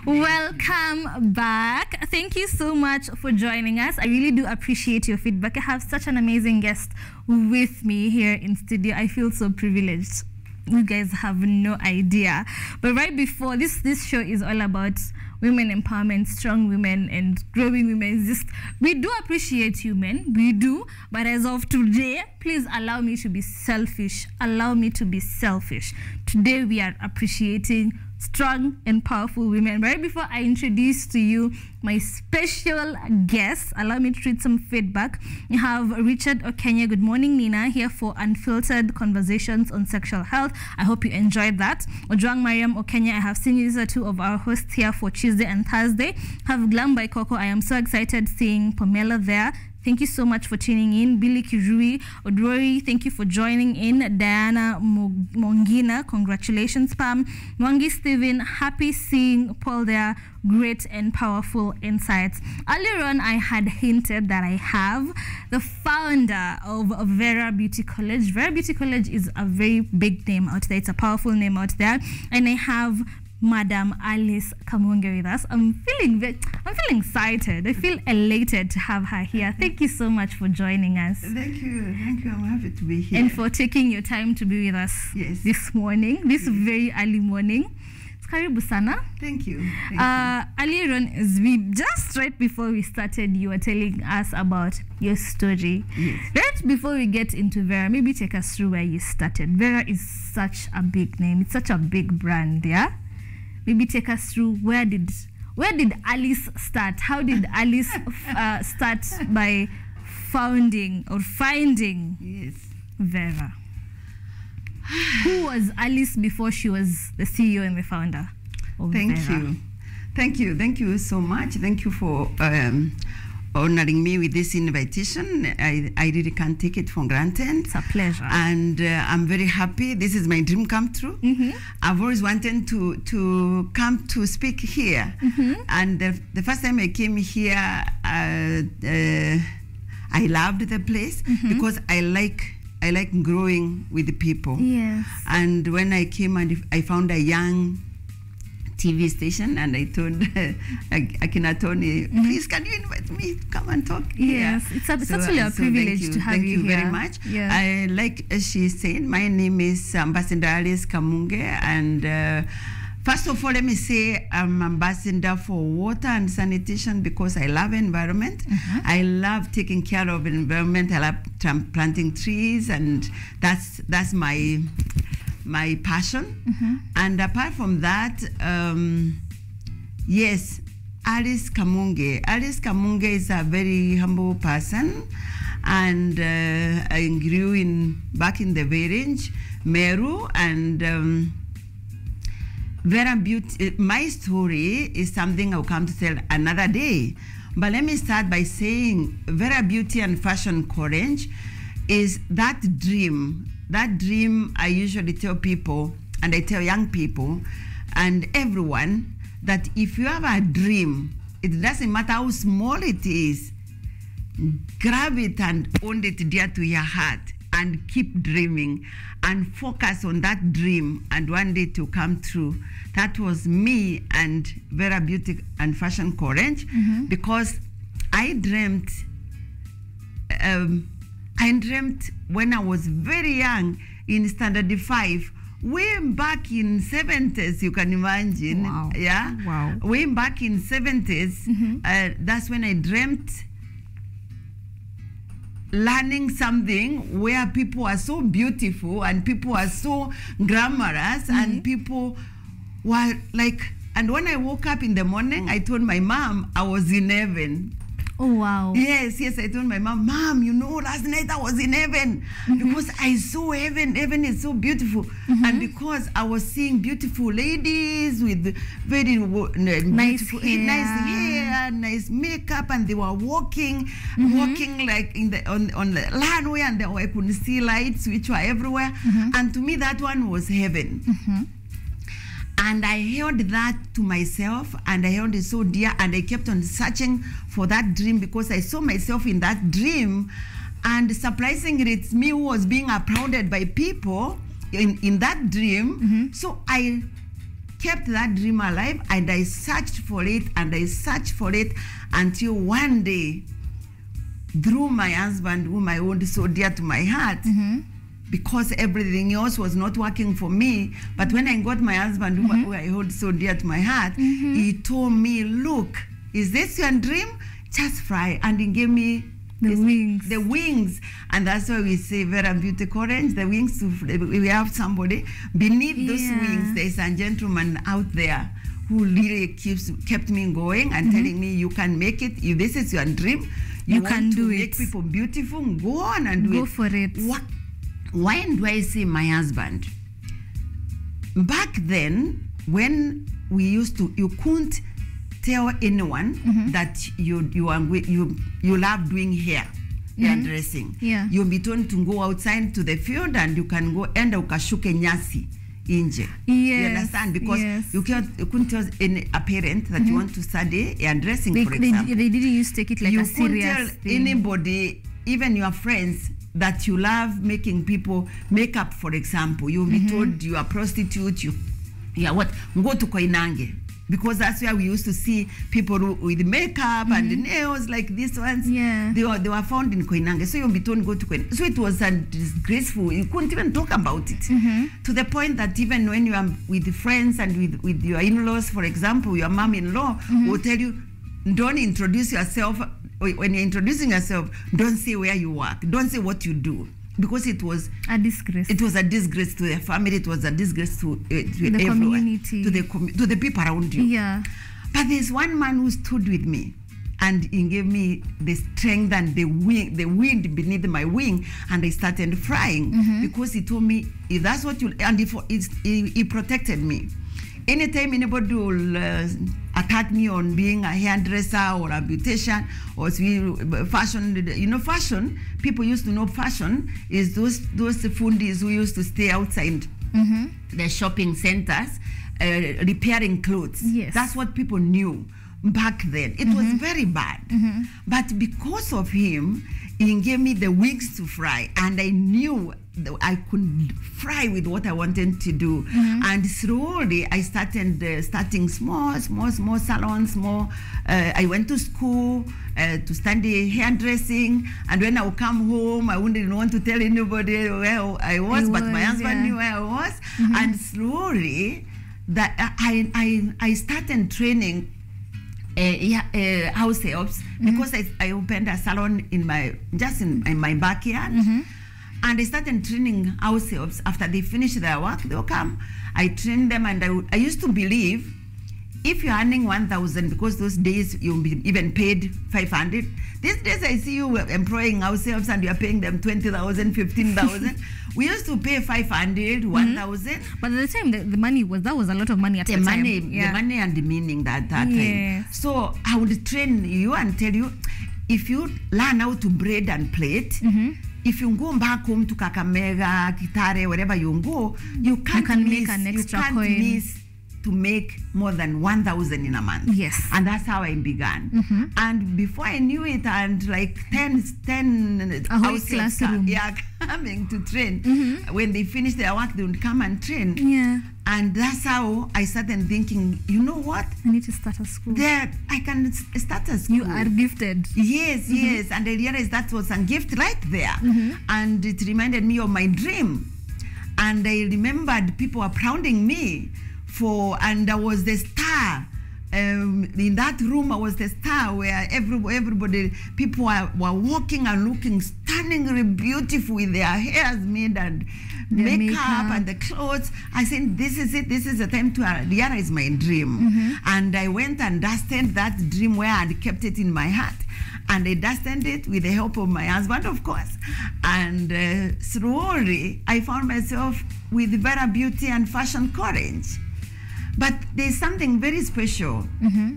Welcome back. Thank you so much for joining us. I really do appreciate your feedback. I have such an amazing guest with me here in studio. I feel so privileged. You guys have no idea. But right before this show is all about women empowerment, strong women and growing women. We do appreciate you men, we do, but as of today, please allow me to be selfish. Allow me to be selfish. Today we are appreciating strong and powerful women. Right before I introduce to you my special guest, allow me to read some feedback. We have Richard Okenya. Good morning, Nina, here for unfiltered conversations on sexual health. I hope you enjoyed that. Ojwang Mariam Okenya, I have seen you. These are two of our hosts here for Tuesday and Thursday. Have Glam by Coco. I am so excited seeing Pamela there. Thank you so much for tuning in. Billy Kirui Odrori, thank you for joining in. Diana Mongina, congratulations, Pam. Mwangi Steven, happy seeing Paul there. Great and powerful insights. Earlier on, I had hinted that I have the founder of Vera Beauty College. Vera Beauty College is a very big name out there. It's a powerful name out there. And I have Madam Alice Kamunge with us. I'm feeling excited. I feel elated to have her here. Thank you so much for joining us. Thank you. I'm happy to be here. And for taking your time to be with us this morning, this very early morning. Karibu sana. Thank you. Earlier on, just right before we started, you were telling us about your story. Yes. Right before we get into Vera, maybe take us through where you started. Vera is such a big name. It's such a big brand, yeah? Maybe take us through where did Alice start? How did Alice start by founding or finding Vera? Who was Alice before she was the CEO and the founder of Vera? Thank you so much. Thank you for honoring me with this invitation. I really can't take it for granted. It's a pleasure. And I'm very happy. This is my dream come true. I've always wanted to come to speak here. And the first time I came here, I loved the place because I like growing with the people. Yes. And when I came and I found a young TV station, and I told Akina Tony, please can you invite me to come and talk here? Yes, it's actually a privilege to have you here. Thank you very much. Yeah. I like she said, my name is Ambassador Alice Kamunge, and first of all, let me say I'm ambassador for water and sanitation because I love environment. I love taking care of environment. I love planting trees, and that's my passion. And apart from that, yes, Alice Kamunge. Alice Kamunge is a very humble person, and I grew back in the village, Meru, and Vera Beauty. My story is something I'll come to tell another day. But let me start by saying Vera Beauty and Fashion College is that dream. That dream I usually tell people, and I tell young people and everyone, that if you have a dream, it doesn't matter how small it is, grab it and hold it dear to your heart and keep dreaming and focus on that dream, and one day to come true. That was me and Vera Beauty and Fashion College, because I dreamt when I was very young in standard 5, way back in 70s, you can imagine. Wow. Yeah. Wow. Way back in 70s, that's when I dreamt learning something where people are so beautiful and people are so glamorous and people were like, and when I woke up in the morning, I told my mom I was in heaven. Oh, wow. Yes, I told my mom, Mom, you know, last night I was in heaven because I saw heaven. Heaven is so beautiful. And because I was seeing beautiful ladies with very nice hair, nice makeup, and they were walking like on the runway, and I could see lights which were everywhere. And to me, that one was heaven. And I held that to myself, and I held it so dear, and I kept on searching for that dream because I saw myself in that dream. And surprisingly, it's me who was being applauded by people in that dream. So I kept that dream alive, and I searched for it, and I searched for it until one day, through my husband, whom I hold so dear to my heart, because everything else was not working for me. But when I got my husband, who I hold so dear to my heart, he told me, look, is this your dream? Just fly. And he gave me the wings. And that's why we say Vera Beauty Courage, the wings. We have somebody beneath those wings. There's a gentleman out there who really kept me going and telling me, you can make it. If this is your dream, you can do it. Make people beautiful. Go on and do it. Go for it. Why do I say my husband? Back then, when we used to, you couldn't tell anyone that you love doing hair and dressing. Yeah. You'll be told to go outside to the field, and you can go and ukashuke nyasi inje. Yes. You understand? Because you couldn't tell a parent that you want to study hair dressing, for example. They didn't used to take it like a serious You couldn't tell anybody, even your friends, that you love making people makeup, for example. You'll be told you are a prostitute, you are what? Go to Koinange. Because that's where we used to see people with makeup and nails like these ones. Yeah. They were found in Koinange. So you'll be told go to Koinange. So it was disgraceful. You couldn't even talk about it. To the point that even when you are with friends and with your in-laws, for example, your mom-in-law will tell you, don't introduce yourself. When you're introducing yourself, don't say where you work. Don't say what you do. Because it was a disgrace. It was a disgrace to the family. It was a disgrace to the everyone, community, to the people around you. Yeah. But there's one man who stood with me, and he gave me the strength and the wind beneath my wing, and I started flying because he told me, if that's what you, and he protected me. Anytime anybody will attack me on being a hairdresser or a beautician or fashion, fashion, people used to know fashion is those fundis who used to stay outside the shopping centers repairing clothes. Yes. That's what people knew back then. It was very bad. But because of him, he gave me the wings to fly, and I knew that I could fly with what I wanted to do. And slowly I started starting small salons, I went to school to study hairdressing, and when I would come home, I wouldn't want to tell anybody where I was, but my husband knew where I was. And slowly that I started training house helps because I opened a salon in my backyard. And I started training house helps. After they finish their work, they'll come. I train them, and I used to believe if you're earning 1,000, because those days you'll be even paid 500. These days I see you employing house helps and you're paying them 20,000, 15,000. We used to pay 500, 1,000. But at the time, the money that was a lot of money at the time. The money and the meaning that time. So I would train you and tell you, if you learn how to braid and plait, if you go back home to Kakamega, Kitare, wherever you go, you can't make an extra coin. Miss to make more than 1,000 in a month. Yes. And that's how I began. And before I knew it, and like 10 house classroom coming to train. When they finish their work, they would come and train. Yeah. And that's how I started thinking, you know what? I need to start a school. There, I can start a school. You are gifted. Yes, yes. And I realized that was a gift right there. And it reminded me of my dream. And I remembered people applauding me and I was the star. In that room, I was the star where everybody, people were walking and looking stunningly beautiful with their hairs made and makeup and the clothes. I said, this is it. This is the time to realize my dream. And I went and dusted that dream where I had kept it in my heart. And I dusted it with the help of my husband, of course. And slowly, I found myself with Vera Beauty and Fashion Courage. But there's something very special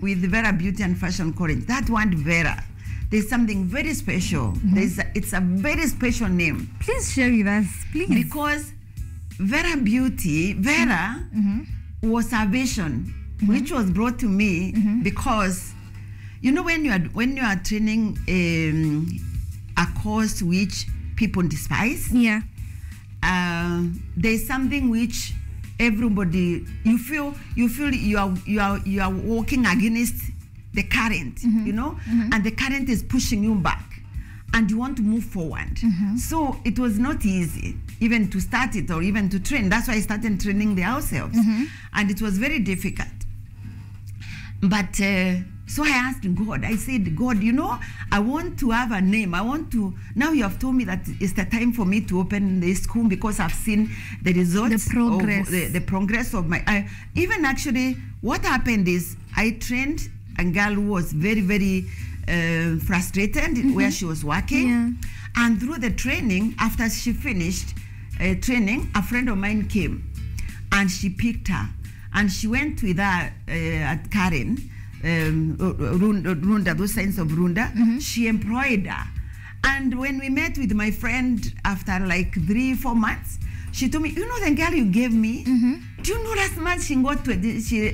with Vera Beauty and Fashion Courage. That word Vera, there's something very special. It's a very special name. Please share with us, please. Because Vera Beauty, Vera was a vision which was brought to me because, you know, when you are training a course which people despise, yeah, there's something which everybody, you feel you are walking against the current, you know, and the current is pushing you back, and you want to move forward. So it was not easy even to start it or even to train. That's why I started training the ourselves, and it was very difficult. But so I asked God, I said, God, you know, I want to have a name. I want to, now you have told me that it's the time for me to open the school, because I've seen the results, the progress. Of the progress of my, even actually what happened is I trained a girl who was very, very frustrated where she was working. And through the training, after she finished training, a friend of mine came and she picked her. And she went with her at Karen, Runda, those signs of Runda. She employed her. And when we met with my friend after like 3-4 months, she told me, you know the girl you gave me? Do you know last month she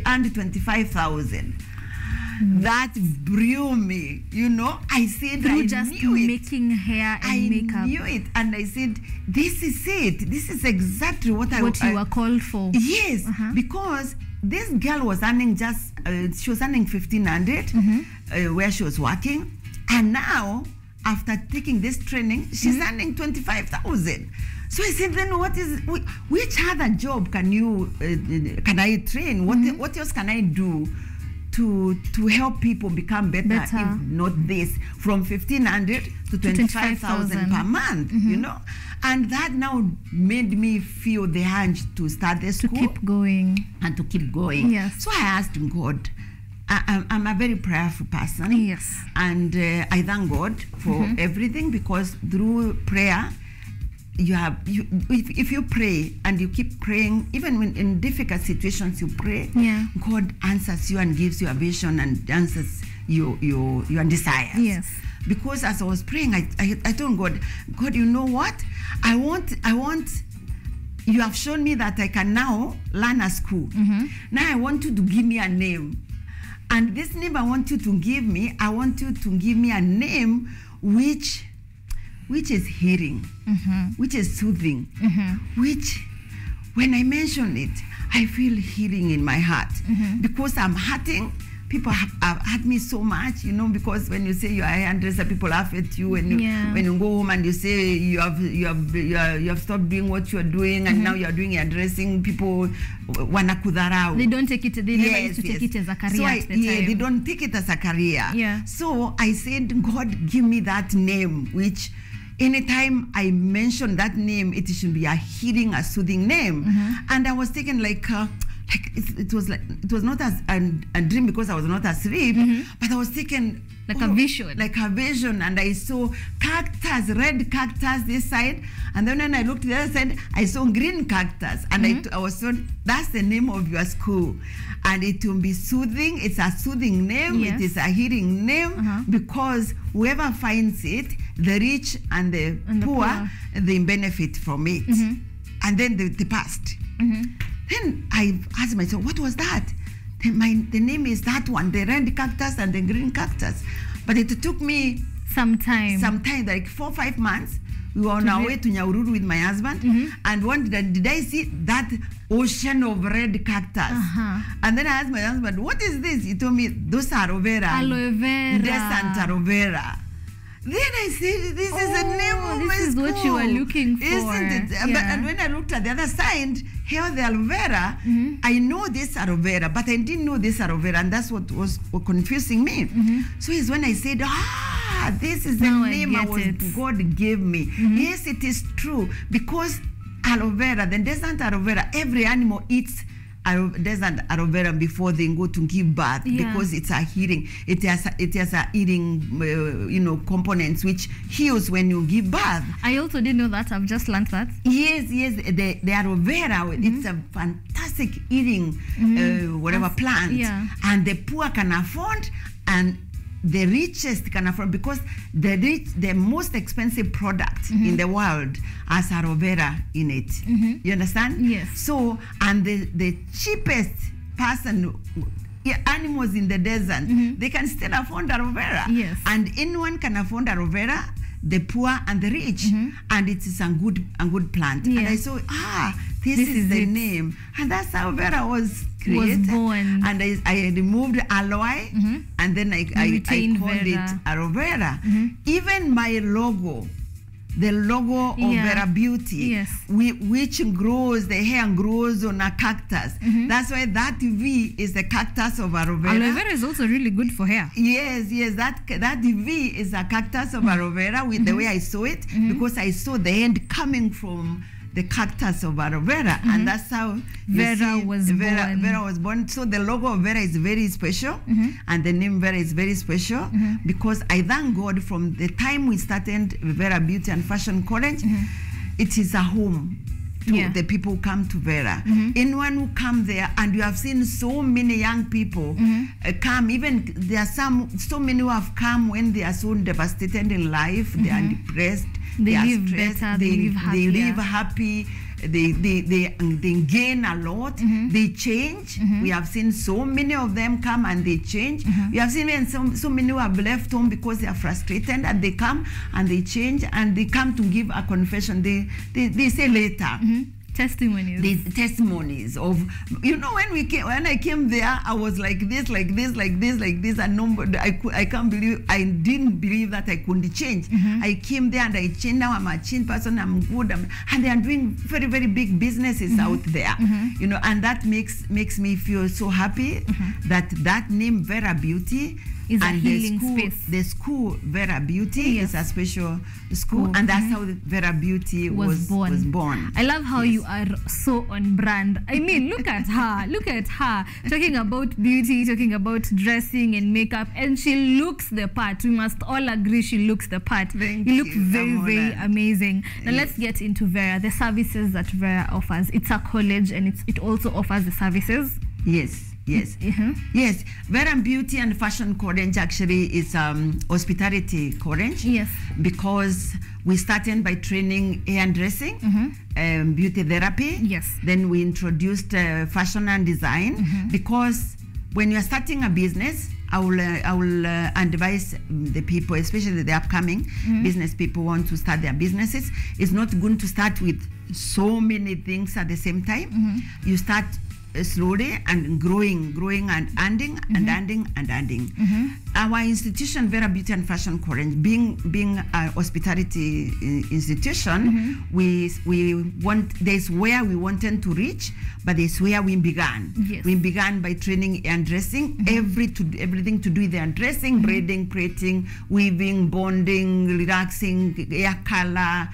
earned 25,000? That blew me, you know. I said, through I just knew it. making hair and makeup. I knew it, and I said, this is it. This is exactly what you were called for. Yes, because this girl was earning just, she was earning 1,500 where she was working, and now after taking this training, she's earning 25,000. So I said, then which other job can I train? What else can I do to help people become better, if not this, from 1,500 to 25,000 per month, you know? And that now made me feel the urge to start the school. To keep going. And to keep going. Yes. So I asked God, I'm a very prayerful person. Yes. And I thank God for everything, because through prayer, if you pray and you keep praying, even when in difficult situations you pray, God answers you and gives you a vision and answers your desires. Yes. Because as I was praying, I told God, you know what? I want. You have shown me that I can now learn a school. Now I want you to give me a name, and this name I want you to give me. I want you to give me a name which is healing, which is soothing, which, when I mention it, I feel healing in my heart, because I'm hurting. People have hurt me so much, you know, because when you say you are a hairdresser, people laugh at you. When you go home and you say you have stopped doing what you are doing, and now you are doing hairdressing, people wanakudharau. They don't take it. They never used to take it as a career. So at the time. they don't take it as a career. So I said, God, give me that name, which anytime I mention that name, it should be a healing, a soothing name. And I was thinking it was not as a dream, because I was not asleep, but I was thinking like a vision. Like a vision, and I saw cactus, red cactus this side, and then when I looked the other side, I saw green cactus, and I was told, that's the name of your school, and it will be soothing. It's a soothing name. It is a healing name, because whoever finds it, the rich and the poor, they benefit from it. And then the past. Then I asked myself, what was that? Then the name is that one, the red cactus and the green cactus. But it took me some time, like 4 or 5 months. We were on our way to Nyahururu with my husband, and one did I see that ocean of red cactus? And then I asked my husband, what is this? He told me, those are aloe vera. Aloe vera. Descent aloe vera. Then I said, this is the name of my school. This is what you were looking for. Isn't it? And when I looked at the other side, here the aloe vera, I know this aloe vera, but I didn't know this aloe vera, and that's what was confusing me. So it's when I said, this is the name God gave me. Yes, it is true, because aloe vera, the desert aloe vera, every animal eats desert aloe vera before they go to give birth, because it's a healing. It has a healing, components which heals when you give birth. I also didn't know that. I've just learned that. Yes. The aloe vera, it's a fantastic healing, plant, and the poor can afford, and the richest can afford, because the most expensive product in the world has aloe vera in it. You understand? Yes. So, and the cheapest person, animals in the desert, they can still afford aloe vera. Yes. And anyone can afford aloe vera, the poor and the rich, and it is a good plant. And I saw, this is the it. name. And that's how Vera was created. Was born. And I removed aloe, and then I called Vera. it aloe vera. Even my logo, the logo of Vera Beauty, which grows, the hair grows on a cactus. That's why that V is the cactus of aloe vera. Aloe vera is also really good for hair. Yes, that V is a cactus of aloe vera with the way I saw it, because I saw the end coming from the cactus of aloe vera, and that's how Vera was born. Vera was born. So the logo of Vera is very special, and the name Vera is very special, because I thank God from the time we started Vera Beauty and Fashion College, it is a home to the people who come to Vera. Anyone who come there, and you have seen so many young people come, even there are so many who have come when they are so devastated in life, they are depressed, they are live stressed, better, they live happy, they gain a lot, they change. We have seen so many of them come and they change. We have seen even so many who have left home because they are frustrated, and they come and they change, and they come to give a confession. They say later. Testimonies. The testimonies of, when I came there, I was like this, and nobody, I can't believe, I didn't believe that I couldn't change. I came there and I changed. Now I'm a change person, I'm good, and they are doing very, very big businesses out there, and that makes me feel so happy that name Vera Beauty is a healing space. The school Vera Beauty is a special school, and that's how Vera Beauty was born. I love how you are so on brand. I mean, look at her, talking about beauty, talking about dressing and makeup, and she looks the part. We must all agree she looks the part. You look very, very amazing. Now let's get into Vera, the services that Vera offers. It's a college, and it also offers the services. Yes. Yes. Vera Beauty and Fashion College actually is hospitality college. Yes. Because we started by training hair and dressing, beauty therapy. Yes. Then we introduced fashion and design, because when you are starting a business, I will advise the people, especially the upcoming business people who want to start their businesses. It's not good to start with so many things at the same time. You start slowly and growing and adding and adding. Our institution, Vera Beauty and Fashion College, being a hospitality institution, we want, there's where we wanted to reach, but there's where we began. Yes. We began by training and dressing, everything to do with the dressing, braiding, plaiting, weaving, bonding, relaxing, hair color,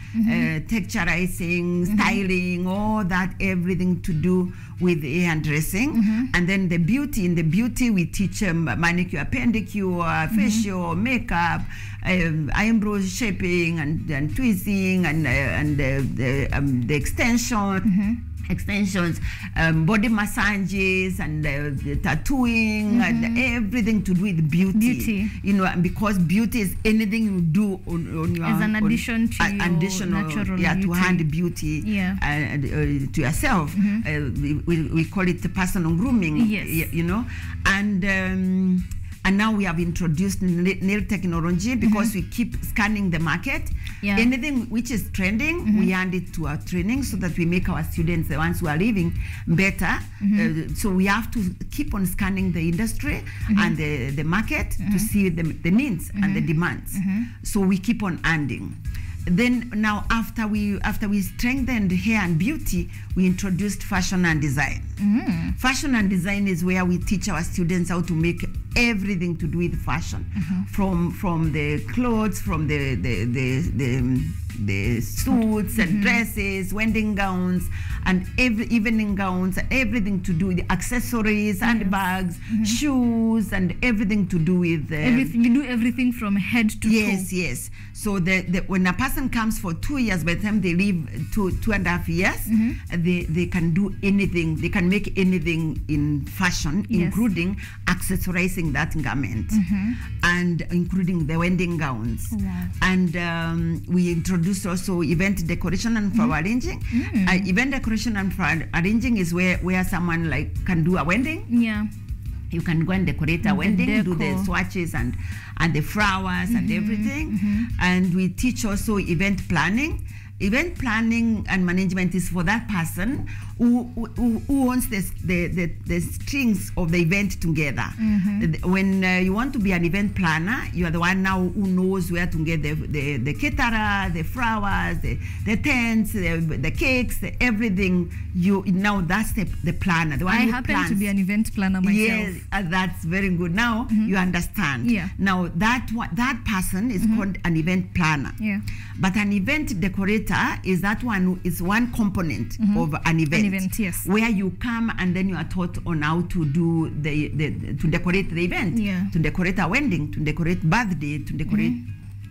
texturizing, styling, all that, everything to do with hair and dressing. And then the beauty, in the beauty we teach manicure, pedicure, facial, makeup, eyebrows shaping and twisting, and the extensions, body massages, and tattooing, and everything to do with beauty. Because beauty is anything you do on your, as an addition to your natural beauty. To hand beauty to yourself. We call it personal grooming. Yes. And now we have introduced nail technology, because we keep scanning the market. Anything which is trending, we hand it to our training, so that we make our students, the ones who are living, better. So we have to keep on scanning the industry and the market to see the needs and the demands. So we keep on adding. Then now, after we strengthened hair and beauty, we introduced fashion and design. Fashion and design is where we teach our students how to make everything to do with fashion, from the clothes, from the suits and dresses, wedding gowns, and evening gowns, everything to do with the accessories, handbags, shoes, and everything to do with everything. You do everything from head to toe. Yes. So when a person comes for 2 years, by the time they leave 2.5 years, they can do anything. They can make anything in fashion, including accessorizing that garment, and including the wedding gowns. And we introduced also event decoration and flower arranging. Event decoration and flower arranging is where someone can do a wedding. You can go and decorate a wedding, do the swatches and the flowers and everything. And we teach also event planning. event planning and management is for that person who owns the strings of the event together. When you want to be an event planner, you are the one now who knows where to get the caterer, the flowers, the tents, the cakes, everything. Now that's the planner. The one I who happen plans. to be an event planner myself. Yes, that's very good. Now you understand. Yeah. Now that person is called an event planner. Yeah. But an event decorator is that one who is one component of an event. An event, yes. Where you come and then you are taught on how to do to decorate the event. Yeah. To decorate a wedding, to decorate birthday, to decorate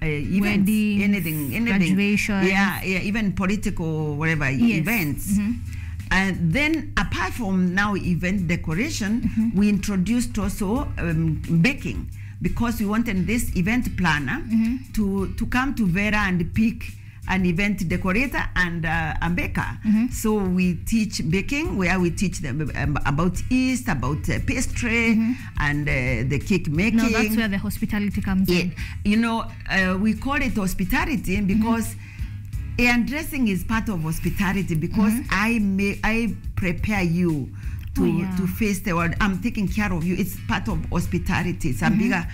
events, Weddings, anything. graduation. Yeah, even political whatever events. And then apart from now event decoration, we introduced also baking, because we wanted this event planner to come to Vera and pick an event decorator and a baker. So we teach baking, where we teach them about yeast, about pastry, and the cake making. Now that's where the hospitality comes in. You know, we call it hospitality because dressing is part of hospitality, because I prepare you to face the world. I'm taking care of you. It's part of hospitality. It's a bigger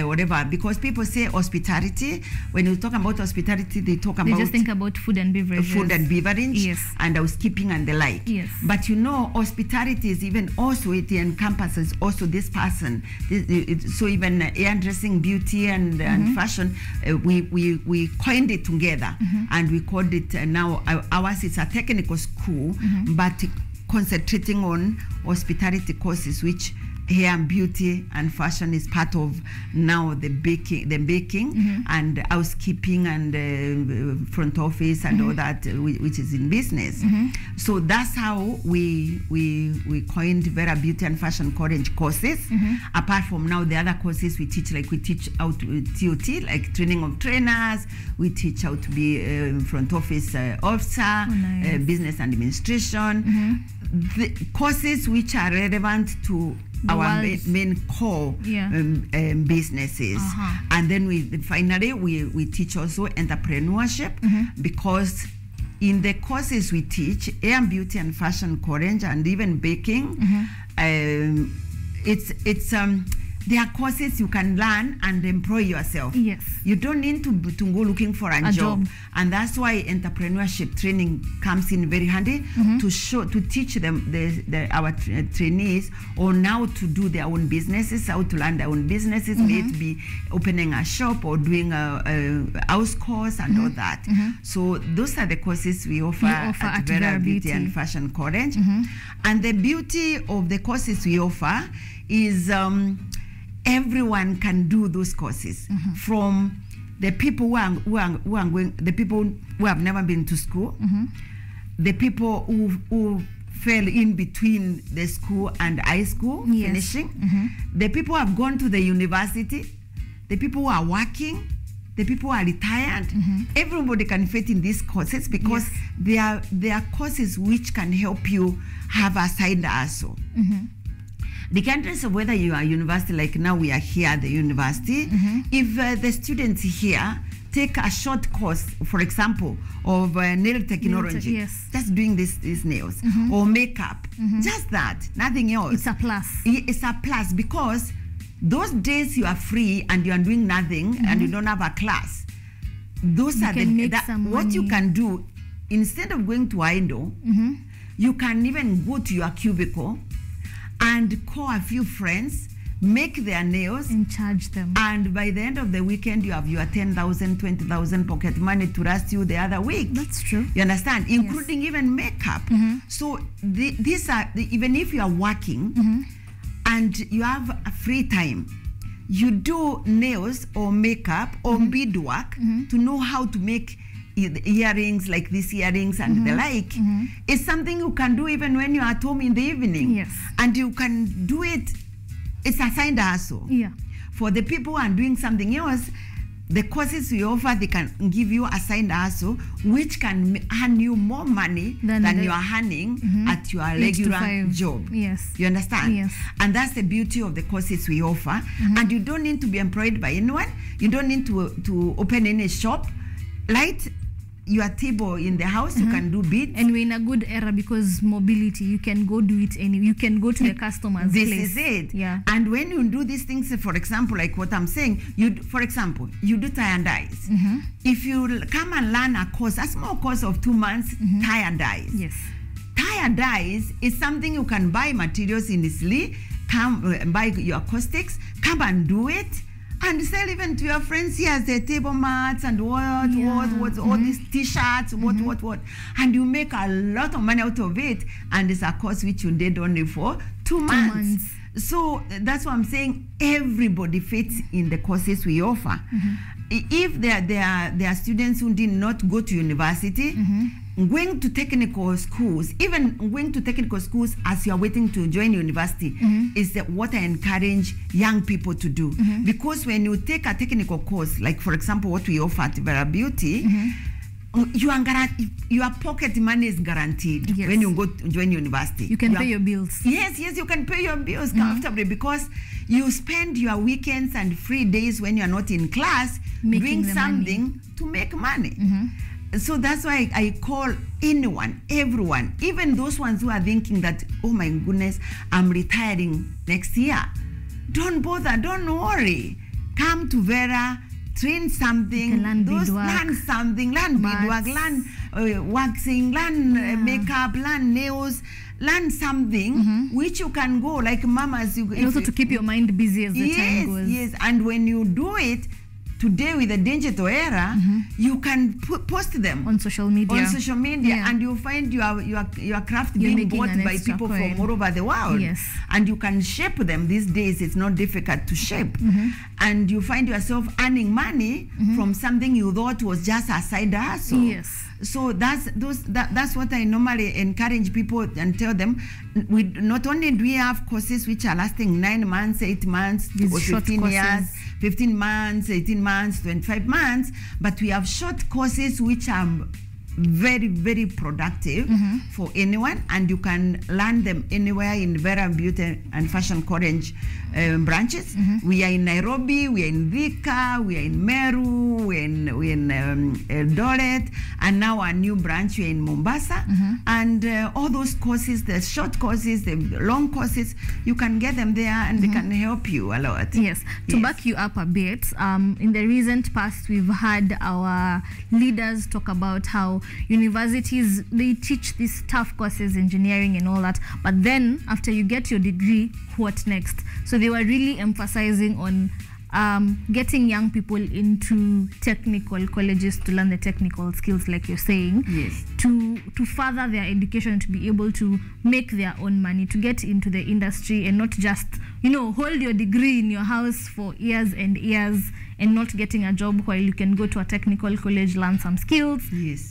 whatever, because people say hospitality. When you talk about hospitality, they just think about food and beverage. Yes. And housekeeping and the like. Yes. But you know, hospitality is even also, it encompasses also this person. So even hairdressing, beauty and fashion, we coined it together, and we called it now ours is a technical school, but concentrating on hospitality courses, which hair and beauty and fashion is part of now the baking and housekeeping and front office and all that, which is in business. So that's how we coined Vera Beauty and Fashion College courses. Apart from now the other courses we teach, like we teach how to TOT, like training of trainers. We teach how to be front office officer, business administration. The courses which are relevant to our main core businesses. And then we teach also entrepreneurship, because in the courses we teach, hair and beauty and fashion college and even baking, there are courses you can learn and employ yourself. Yes. You don't need to go looking for a job. And that's why entrepreneurship training comes in very handy, to teach them our trainees on how to do their own businesses, how to learn their own businesses, may it be opening a shop or doing a house course and all that. So those are the courses we offer at Vera Beauty and Fashion College. And the beauty of the courses we offer is everyone can do those courses, from the people who are going, the people who have never been to school, the people who fell in between the school and high school finishing, the people who have gone to the university, the people who are working, the people who are retired. Everybody can fit in these courses, because they are courses which can help you have a side hustle. Regardless of whether you are university, like now we are here at the university, if the students here take a short course, for example, of nail technology, just doing these nails, or makeup, just that, nothing else. It's a plus. It's a plus, because those days you are free and you are doing nothing and you don't have a class, those are what you can do. Instead of going to idle, you can even go to your cubicle and call a few friends, make their nails, and charge them. And by the end of the weekend, you have your 10,000, 20,000 pocket money to last you the other week. That's true. You understand? Including even makeup. So these are, even if you are working and you have a free time, you do nails or makeup or beadwork to know how to make earrings, like these earrings and the like. It's something you can do even when you're at home in the evening. And you can do it. It's a side hustle. For the people who are doing something else, the courses we offer, they can give you a side hustle which can earn you more money than you are earning at your regular job. You understand? And that's the beauty of the courses we offer. And you don't need to be employed by anyone. You don't need to open any shop, right? your table in the house, you can do beads. And we're in a good era because mobility, you can go do it you can go to the customer's this place. Is it. Yeah. And when you do these things, for example, like what I'm saying, for example, you do tie and dyes. If you come and learn a course, a small course of 2 months, tie and dyes. Yes. Tie and dyes is something you can buy materials in easily, come buy your caustics, come and do it, and sell even to your friends. Here, the table mats and what, all these t-shirts, what. And you make a lot of money out of it. And it's a course which you did only for 2 months. So that's what I'm saying. Everybody fits in the courses we offer. If there are students who did not go to university, going to technical schools, even going to technical schools as you are waiting to join university, is what I encourage young people to do. Because when you take a technical course, like for example what we offer at Vera Beauty, your pocket money is guaranteed when you go to join university. You can pay your bills. Yes, you can pay your bills comfortably because you spend your weekends and free days when you are not in class doing something to make money. So that's why I call everyone, even those ones who are thinking that, oh my goodness, I'm retiring next year. Don't bother, don't worry. Come to Vera, train something, learn something, learn beadwork, learn waxing, learn makeup, learn nails, learn something which you can go like mamas. And also to keep your mind busy as the time goes. Yes, and when you do it, today with the digital era, you can post them on social media. And you find your craft being bought by people from all over the world. Yes. And you can shape them. These days, it's not difficult to shape. And you find yourself earning money from something you thought was just a side hustle. Yes. So that's what I normally encourage people and tell them. We not only do we have courses which are lasting 9 months, 8 months, or 15 years, 15 months, 18 months, 25 months, but we have short courses which are very, very productive for anyone, and you can learn them anywhere in Vera Beauty and Fashion College branches. We are in Nairobi, we are in Thika, we are in Meru, we're in Eldoret, and now our new branch, we're in Mombasa. And all those courses, the short courses, the long courses, you can get them there and they can help you a lot. Yes. To back you up a bit, in the recent past, we've had our leaders talk about how universities, they teach these tough courses, engineering and all that, but then after you get your degree, what next? So they were really emphasizing on getting young people into technical colleges to learn the technical skills, like you're saying, to further their education, to be able to make their own money, to get into the industry and not just, hold your degree in your house for years and years and not getting a job, while you can go to a technical college, learn some skills,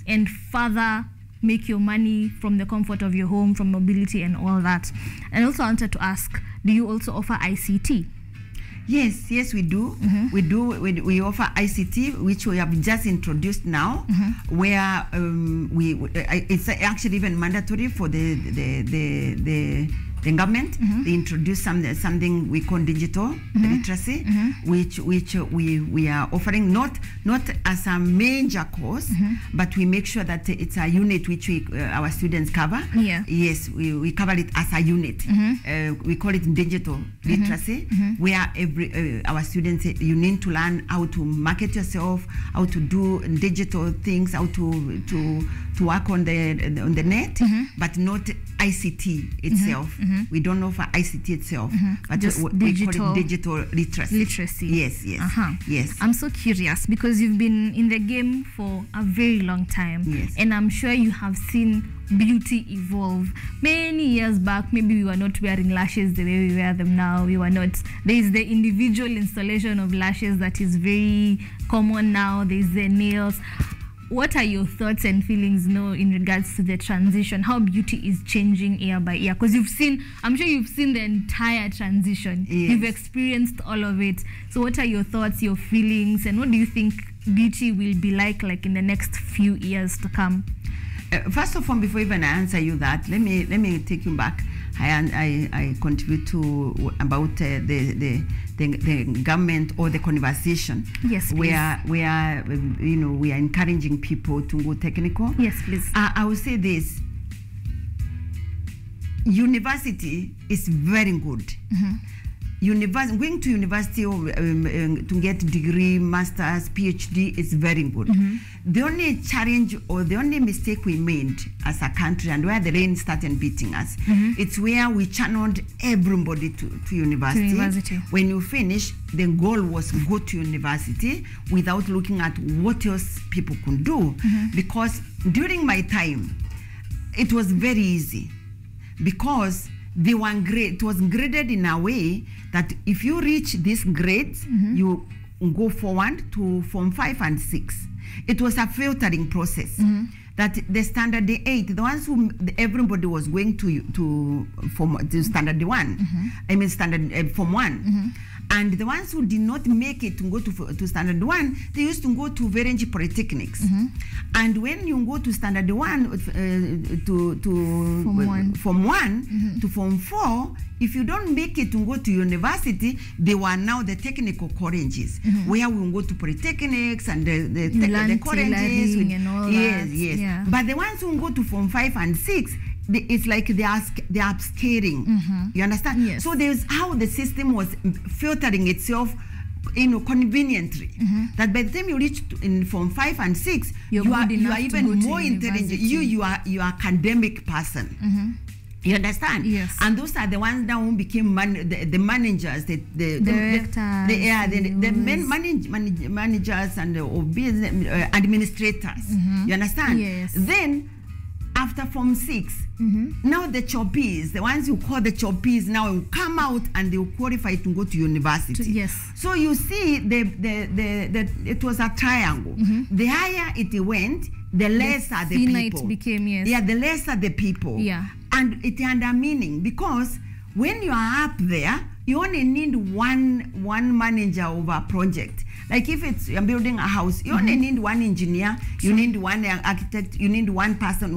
and further make your money from the comfort of your home, from mobility and all that. And also I wanted to ask, do you also offer ICT? Yes, we do. We offer ICT, which we have just introduced now, where it's actually even mandatory for the government. They introduced something we call digital literacy, which we are offering not as a major course, but we make sure that it's a unit which our students cover. Yes, we cover it as a unit. We call it digital literacy, where our students, you need to learn how to market yourself, how to do digital things, how to work on the net, but not ICT itself. We don't offer ICT itself, but we call it digital literacy. Yes. I'm so curious because you've been in the game for a very long time, and I'm sure you have seen beauty evolve. Many years back, maybe we were not wearing lashes the way we wear them now. We were not. There is the individual installation of lashes that is very common now. There is the nails. What are your thoughts and feelings now in regards to the transition, how beauty is changing year by year? Because I'm sure you've seen the entire transition. You've experienced all of it. So what are your thoughts, your feelings, and what do you think beauty will be like in the next few years to come? First of all, before even I answer you that, let me take you back. I contribute to about the government or the conversation. Yes, please. Where we are encouraging people to go technical. Yes, please. I will say this. University is very good. Going to university to get degree, masters, PhD is very good. The only challenge or the only mistake we made as a country, and where the rain started beating us, it's where we channeled everybody to university. When you finish, the goal was go to university without looking at what else people could do. Because during my time, it was very easy. Because they were it was graded in a way that if you reach these grades, you go forward to Form 5 and 6. It was a filtering process. That the standard 8, the ones who everybody was going to standard 1, I mean standard Form 1. And the ones who did not make it to go to standard 1, they used to go to Vera polytechnics. And when you go to standard 1 to Form 1 to Form 4, if you don't make it to go to university, they were now the technical colleges, where we will go to polytechnics and the colleges. And all yes, that. yes. Yeah. But the ones who go to Form 5 and 6, it's like they are upscaling. You understand? Yes. So there's how the system was filtering itself, conveniently. That by the time you reach in Form 5 and 6, you are even more intelligent. You are academic person. You understand? Yes. And those are the ones that who became the managers, the managers and business administrators. You understand? Yes. Then after Form 6, now the choppies, the ones you call the choppies, now will come out and they will qualify to go to university. Yes. So you see, it was a triangle. The higher it went, the lesser the people. It became, yes. Yeah, the lesser the people. Yeah. And it under meaning, because when you are up there, you only need one manager of a project. Like if you're building a house, you only need one engineer, you need one architect, you need one person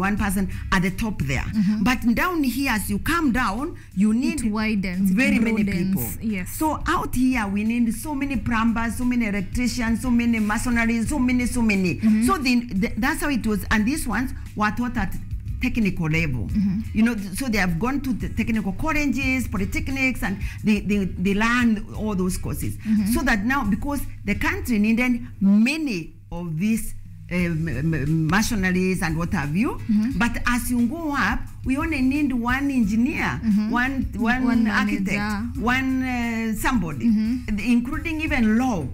at the top there. But down here, as you come down, you need very many people. Yes. So out here, we need so many plumbers, so many electricians, so many masonry, so many. So that's how it was. And these ones were taught at technical level, so they have gone to the technical colleges, polytechnics, and they learn all those courses. So that now, because the country needed many of these machineries and what have you, but as you go up, we only need one engineer, one architect, one somebody, including even law.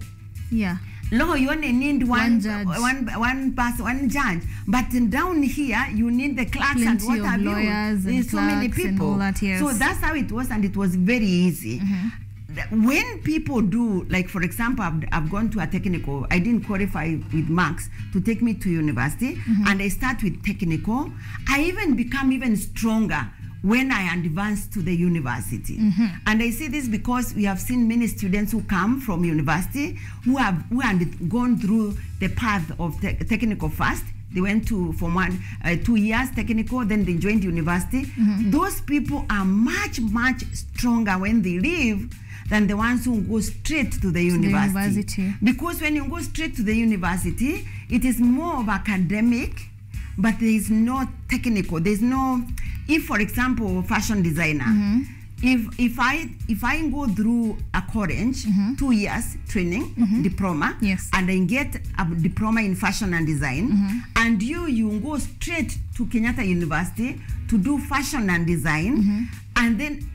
Yeah. Law, you only need one judge. one person, one judge. But down here, you need the clerks and what have you. There's so many people. And all that, yes. So that's how it was, and it was very easy. When people do, like for example, I've gone to a technical, I didn't qualify with marks to take me to university, and I start with technical, I even become even stronger when I advance to the university. And I say this because we have seen many students who come from university who have gone through the path of technical first. They went to Form 1, 2 years technical, then they joined university. Those people are much stronger when they leave than the ones who go straight to the university. Because when you go straight to the university, it is more of academic, but there is no technical. There's no, if for example, fashion designer, if I go through a college, 2 years training, diploma, and I get a diploma in fashion and design, and you go straight to Kenyatta University to do fashion and design, and then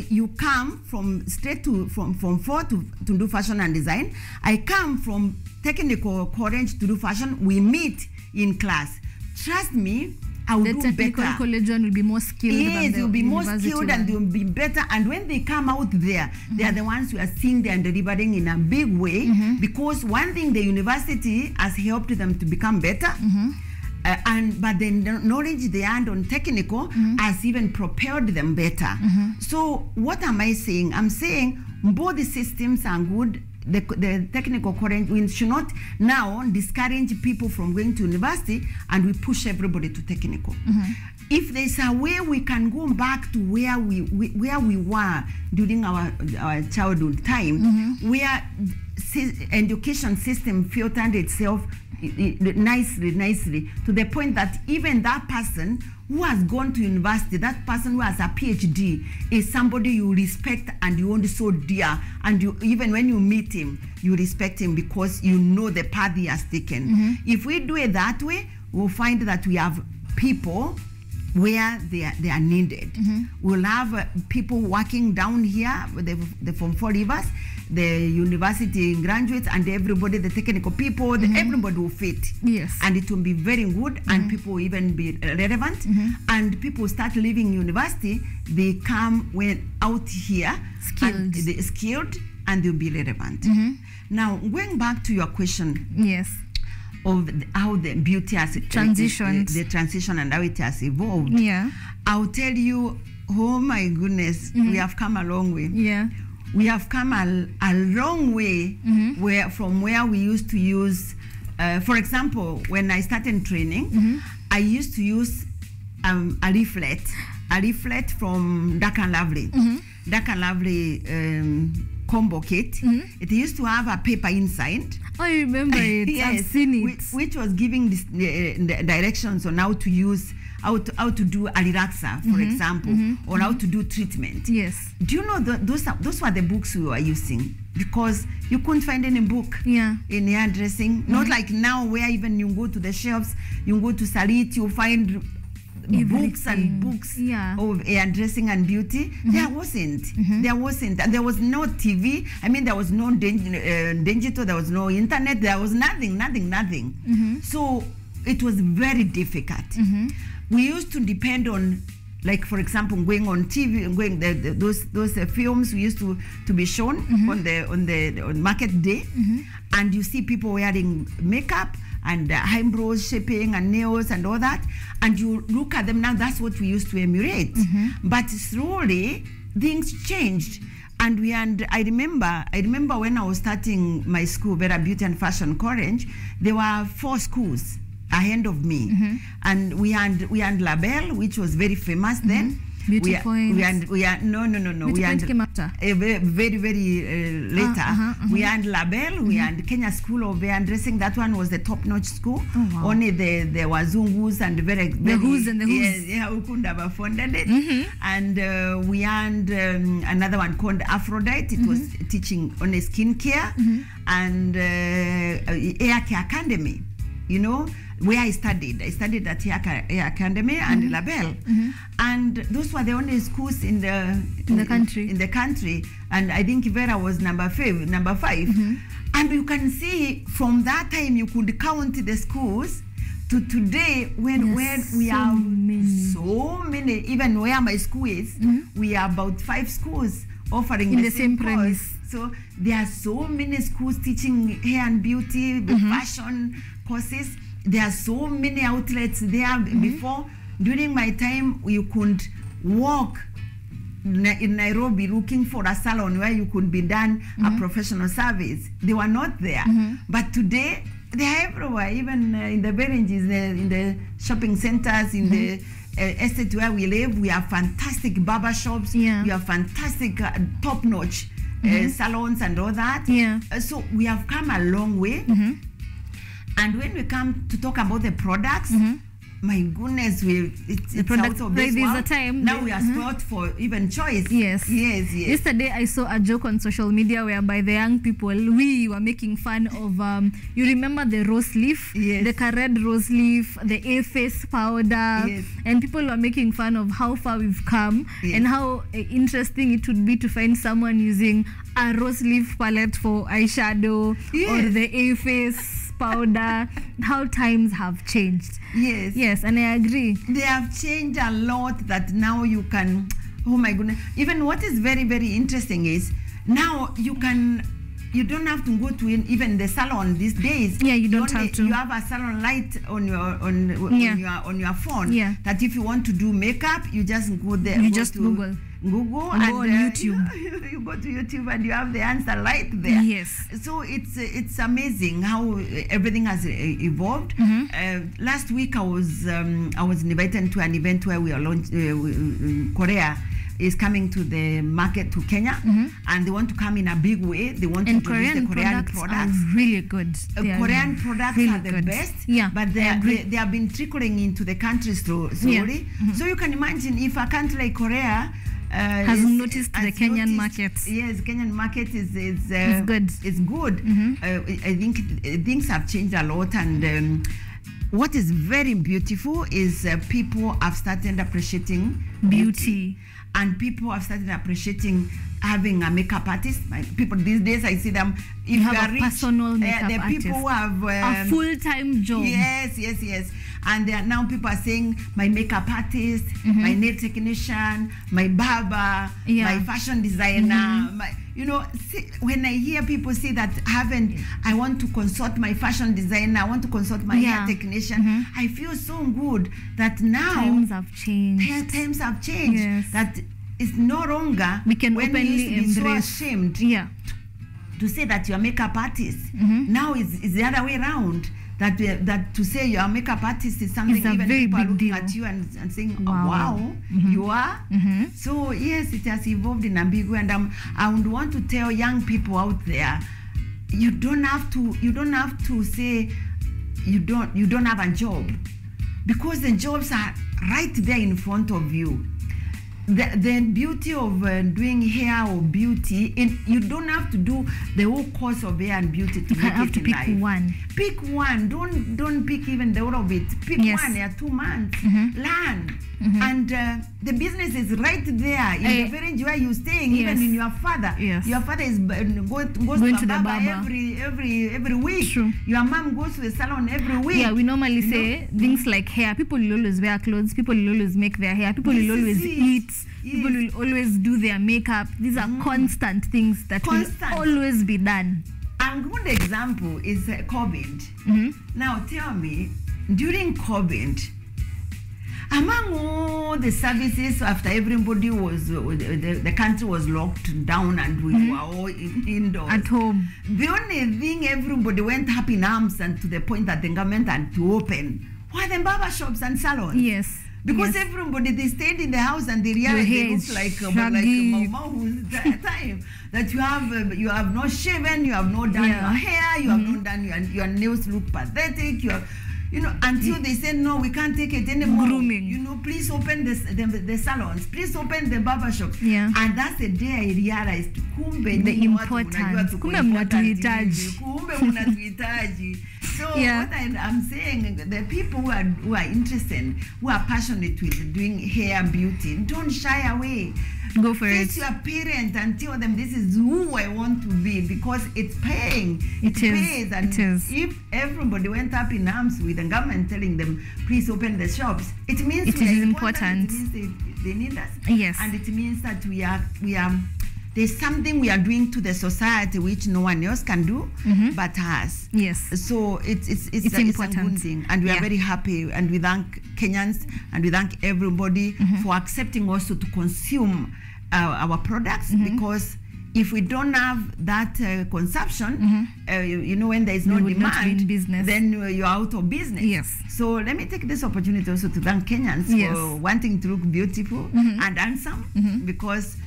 you come from 4 to do fashion and design. I come from technical college to do fashion. We meet in class. Trust me, I will do better. The technical college one will be more skilled. Yes, you'll be more skilled and you'll be better. And when they come out there, they are the ones who are seeing they are delivering in a big way. Because one thing, the university has helped them to become better. But the knowledge they earned on technical has even propelled them better. So what am I saying? I'm saying both the systems are good. The technical college, we should not now discourage people from going to university, and we push everybody to technical. if there's a way we can go back to where we were during our childhood time, where education system filtered itself nicely to the point that even that person who has gone to university, that person who has a PhD, is somebody you respect and you hold so dear, and you, even when you meet him, you respect him because you know the path he has taken. If we do it that way, we'll find that we have people where they are needed. We'll have people working down here, the Form 4 leavers, the university graduates, and everybody, the technical people, everybody will fit. Yes. And it will be very good, and people will even be relevant. And people start leaving university, they come out here skilled, and they'll be relevant. Now, going back to your question. Yes. Of how the beauty has transitioned, the transition and how it has evolved. Yeah. I'll tell you, oh my goodness, we have come a long way. Yeah. We have come a long way from where we used to use, for example, when I started training, I used to use a leaflet from Dark and Lovely. Dark and Lovely combo kit. It used to have a paper inside. Oh, I remember it. Yes, I've seen it. Which was giving this, the directions on how to use, how to do a relaxer, for example, or how to do treatment. Yes. Do you know those were the books we were using, because you couldn't find any book in hairdressing. Not like now, where even you go to the shelves, you go to Salit, you find books and books of hairdressing and beauty. There wasn't. There wasn't. And there was no TV. I mean, there was no digital, there was no internet, there was nothing. So it was very difficult. We used to depend on, like, for example, going on TV, those films we used to be shown on market day, and you see people wearing makeup and eyebrows shaping and nails and all that, and you look at them now. That's what we used to emulate. But slowly things changed, and I remember when I was starting my school, Vera Beauty and Fashion College, there were 4 schools ahead of me, and we had Label, which was very famous then. Beauty Point. We had no. Beauty Point came after. Very later. We had Label. We had Kenya School of Hairdressing. That one was the top-notch school. Oh, wow. Only there were Zungus and the Who's and the Who's. Yeah, who couldn't have afforded it. And we had another one called Aphrodite. It was teaching on skincare and Hair Care Academy. You know, where I studied at Hair Academy and Label, and those were the only schools in the country. And I think Vera was number 5. And you can see from that time you could count the schools to today, when we have so many. Even where my school is, we are about 5 schools offering the same premise. So there are so many schools teaching hair and beauty, fashion courses. There are so many outlets there. Before, during my time, you could walk in Nairobi looking for a salon where you could be done a professional service. They were not there. But today, they are everywhere, even in the villages, in the shopping centers, in the estate where we live. We have fantastic barber shops. We have fantastic top-notch salons and all that. So we have come a long way. And when we come to talk about the products, my goodness, it's out of this world. Now we are spoiled for even choice. Yes. Yesterday I saw a joke on social media whereby the young people, we were making fun of, you remember the rose leaf? The red rose leaf, the A-face powder, and people were making fun of how far we've come and how interesting it would be to find someone using a rose leaf palette for eyeshadow or the A-face powder. How times have changed. Yes, and I agree. They have changed a lot, that now you can, oh my goodness. Even what is very, very interesting is now you don't have to go to even the salon these days. You don't have to. You have a salon light on your phone. That if you want to do makeup, you just go there. You just Google. Google and and go on YouTube. You go to YouTube and you have the answer right there. Yes. So it's amazing how everything has evolved. Last week I was invited to an event where we are Korea is coming to the market to Kenya, and they want to come in a big way. They want to introduce the Korean products. Are really good. Korean products really are the good. best, yeah, but they have been trickling into the country slowly. So you can imagine if a country like Korea has noticed the Kenyan market. Yes, Kenyan market is good. It's good. I think things have changed a lot, and what is very beautiful is people have started appreciating beauty. And people have started appreciating having a makeup artist. People these days, I see them. If you have a rich, personal makeup the artist. people who have a full-time job. Yes. And now people are saying my makeup artist, my nail technician, my barber, my fashion designer. When I hear people say that I want to consult my fashion designer, I want to consult my hair technician, I feel so good that now times have changed. Times have changed. Yes. That it's no longer we can when openly we used to be embrace. so ashamed to say that you're a makeup artist. Now it's the other way around. That to say you're a makeup artist is something even people are looking at you and saying, wow, you are. So yes, it has evolved in a big way, and I would want to tell young people out there, you don't have to say you don't have a job, because the jobs are right there in front of you. The beauty of doing hair or beauty, you don't have to do the whole course of hair and beauty to make it in life. Pick one. Don't pick even the whole of it. Pick one. There are 2 months. Learn. And the business is right there in the village where you're staying. Even in your father. Your father is goes to the barber every week. True. Your mom goes to the salon every week. Yeah, we normally say things like hair. People will always wear clothes. People will always make their hair. People will always eat. People will always do their makeup. These are constant things that will always be done. A good example is COVID. Now tell me, during COVID, among all the services, after everybody was, the country was locked down and we were all indoors. At home. The only thing everybody went up in arms and to the point that the government had to open were the barber shops and salons. Yes. Because everybody, they stayed in the house and they realized they looked like Mama's time. That you have not shaven, you have not done your hair, you have not done your nails look pathetic, until they said, no, we can't take it anymore. Grooming. Please open the salons, please open the barber shops. Yeah. And that's the day I realized, the importance. So what I'm saying, the people who are interested, who are passionate with doing hair beauty, don't shy away. Go for it. Face your parent and tell them this is who I want to be, because it's paying. It pays. And if everybody went up in arms with the government telling them, please open the shops, it means it is important. It means they need us. Yes. And it means that we are there's something we are doing to the society which no one else can do but us. Yes. So it's important. A good thing, and we are very happy, and we thank Kenyans and we thank everybody for accepting also to consume our products, because if we don't have that consumption, when there is no demand, then you're out of business. Yes. So let me take this opportunity also to thank Kenyans for wanting to look beautiful and handsome, because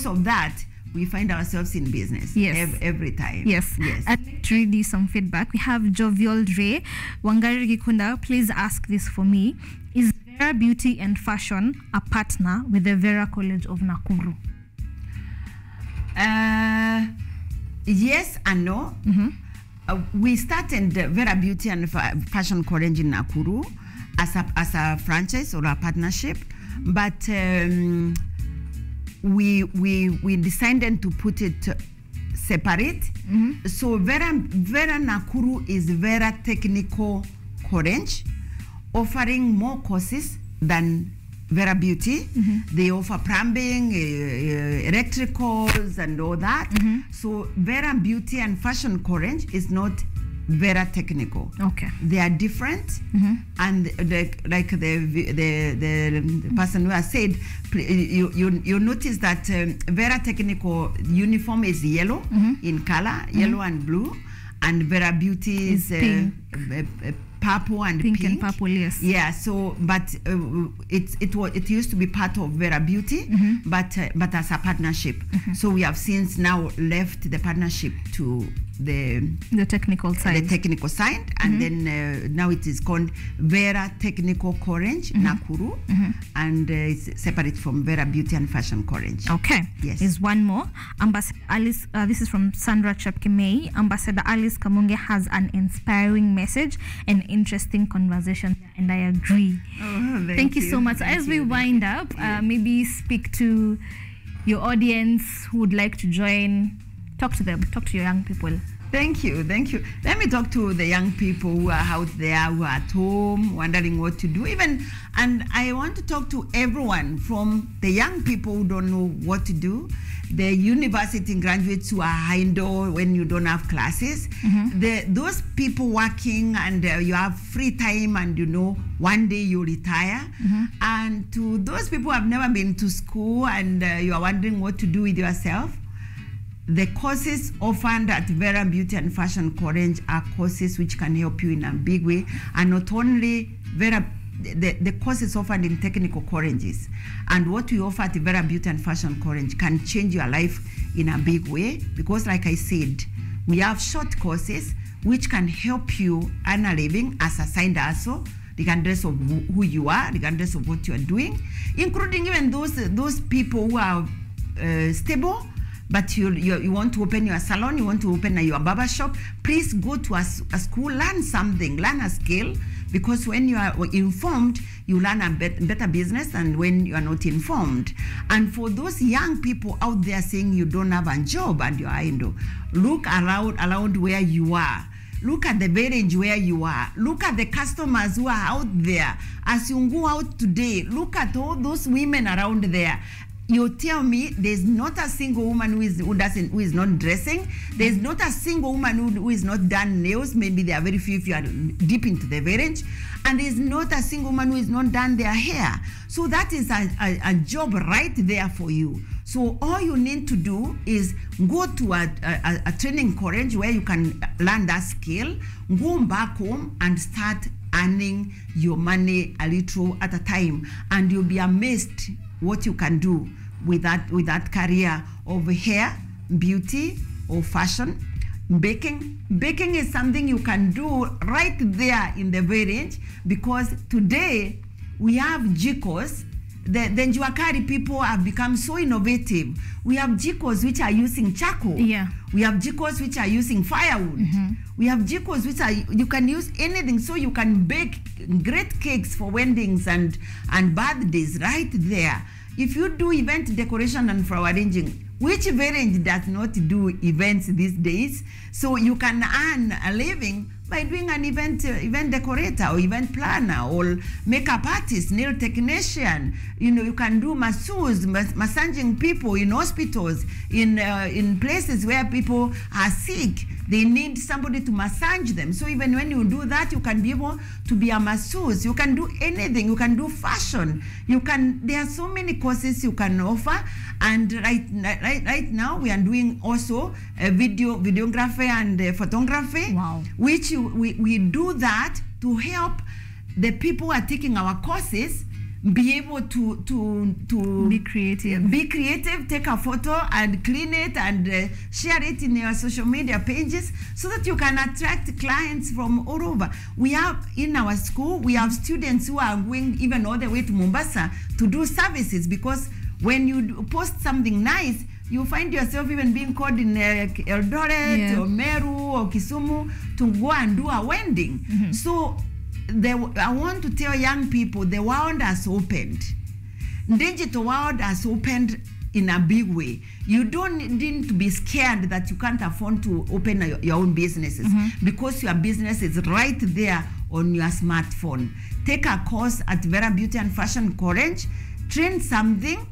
of that, we find ourselves in business every time. Yes. I'd like to read you some feedback. We have Jovial Ray. Wangari Gikunda, please ask this for me. Is Vera Beauty and Fashion a partner with the Vera College of Nakuru? Yes and no. We started Vera Beauty and Fashion College in Nakuru as a franchise or a partnership, but we decided to put it separate. So Vera Nakuru is Vera Technical College, offering more courses than Vera Beauty. They offer plumbing, electricals, and all that. So Vera Beauty and Fashion College is not Vera Technical. Okay. They are different, and the person who has said, you notice that Vera Technical uniform is yellow in color, yellow and blue, and Vera Beauty is purple and pink and purple, yes. Yeah. So, but it used to be part of Vera Beauty, but as a partnership. So we have since now left the partnership to the technical side. The technical side, and then now it is called Vera Technical Corange Nakuru, and it's separate from Vera Beauty and Fashion Corange. Okay. Yes. There's one more. Ambassador Alice. This is from Sandra Chepkemei. Ambassador Alice Kamunge has an inspiring message and interesting conversation, and I agree. Oh, thank you so much. As we wind up, maybe speak to your audience who would like to join. Talk to them. Talk to your young people. Thank you. Let me talk to the young people who are out there, who are at home, wondering what to do. And I want to talk to everyone, from the young people who don't know what to do, the university graduates who are idle when you don't have classes, those people working and you have free time and one day you retire, and to those people who have never been to school and you are wondering what to do with yourself. The courses offered at Vera Beauty and Fashion Corange are courses which can help you in a big way, and not only the courses offered in technical Coranges, and what we offer at Vera Beauty and Fashion Corange can change your life in a big way, because like I said, we have short courses which can help you earn a living as a side hustle, regardless of who you are, regardless of what you are doing, including even those people who are stable, but you want to open your salon, you want to open your barber shop. Please go to a school, learn something, learn a skill, because when you are informed, you learn a better business than when you are not informed. And for those young people out there saying you don't have a job and you are idle, look around where you are. Look at the village where you are. Look at the customers who are out there. As you go out today, look at all those women around there. You tell me there's not a single woman who is not dressing. There's not a single woman who is not done nails. Maybe there are very few if you are deep into the village. And there's not a single woman who is not done their hair. So that is a job right there for you. So all you need to do is go to a training college where you can learn that skill, go back home and start earning your money a little at a time. And you'll be amazed what you can do with that career of hair, beauty, or fashion. Baking is something you can do right there in the village, because today we have jikos. The Njuakari people have become so innovative. We have jikos which are using charcoal. Yeah. We have jikos which are using firewood. We have jikos which you can use anything, so you can bake great cakes for weddings and birthdays right there. If you do event decoration and flower arranging, which village does not do events these days? So you can earn a living by doing an event decorator or event planner or makeup artist, nail technician. You can do masseuse, massaging people in hospitals, in places where people are sick. They need somebody to massage them. So even when you do that, you can be able to be a masseuse. You can do anything. You can do fashion. There are so many courses you can offer. And right now we are doing also videography and photography. Wow. Which we do that to help the people who are taking our courses be able to be creative, take a photo and clean it and share it in your social media pages, so that you can attract clients from all over. We have in our school, we have students who are going even all the way to Mombasa to do services, because when you post something nice, you find yourself even being called in Eldoret or Meru or Kisumu to go and do a wedding. So I want to tell young people, the world has opened. Digital world has opened in a big way. You don't need to be scared that you can't afford to open your own businesses, because your business is right there on your smartphone. Take a course at Vera Beauty and Fashion Corange, train something,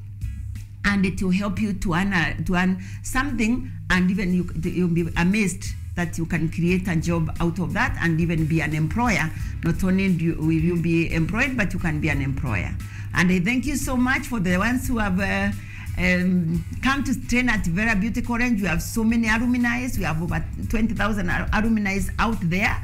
and it will help you to earn something, and even you'll be amazed that you can create a job out of that and even be an employer. Not only will you be employed, but you can be an employer. And I thank you so much for the ones who have come to train at Vera Beauty College. We have so many alumni. We have over 20,000 alumni out there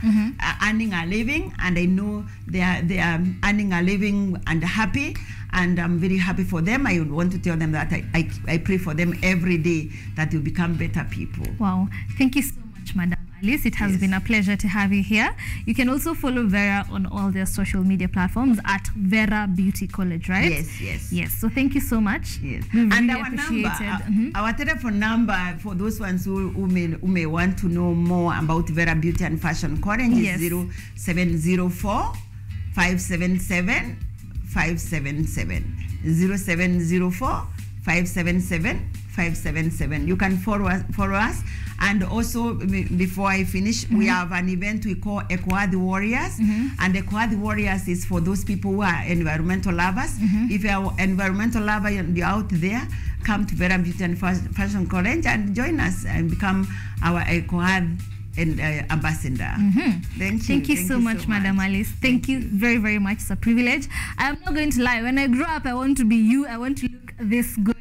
earning a living, and I know they are earning a living and happy, and I'm very happy for them. I want to tell them that I pray for them every day that they'll become better people. Wow, thank you so much, Madam Alice. It has been a pleasure to have you here. You can also follow Vera on all their social media platforms at Vera Beauty College, right? Yes. So thank you so much. Yes. We really and our appreciate number, it. our telephone number for those ones who may want to know more about Vera Beauty and Fashion College is 0704 577 577 0704 577 577. You can follow us. And also, before I finish, we have an event we call KUTV Warriors. And the KUTV Warriors is for those people who are environmental lovers. If you are environmental lover and you're out there, come to Vera Beauty and Fashion College and join us and become our KUTV ambassador. Thank you so much, Madam Alice. Thank you very, very much. It's a privilege. I'm not going to lie. When I grow up, I want to be you. I want to look this good.